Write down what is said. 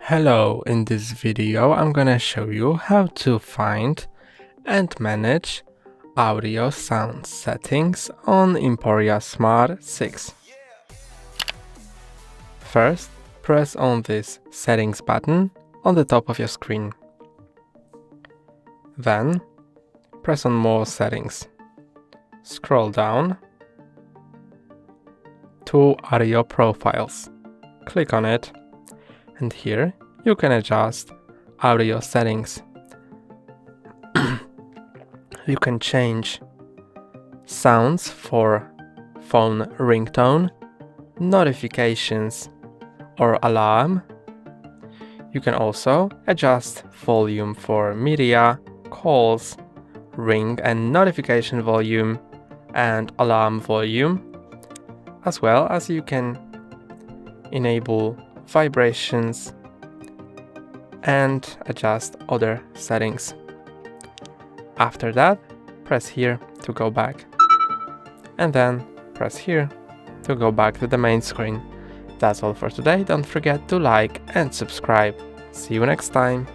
Hello, in this video I'm gonna show you how to find and manage audio sound settings on Emporia Smart 6. First, press on this settings button on the top of your screen. Then, press on more settings. Scroll down to audio profiles. Click on it. And here you can adjust audio settings. You can change sounds for phone ringtone, notifications, or alarm. You can also adjust volume for media, calls, ring and notification volume, and alarm volume, as well as you can enable vibrations and adjust other settings. After that, press here to go back, and then press here to go back to the main screen. That's all for today. Don't forget to like and subscribe. See you next time.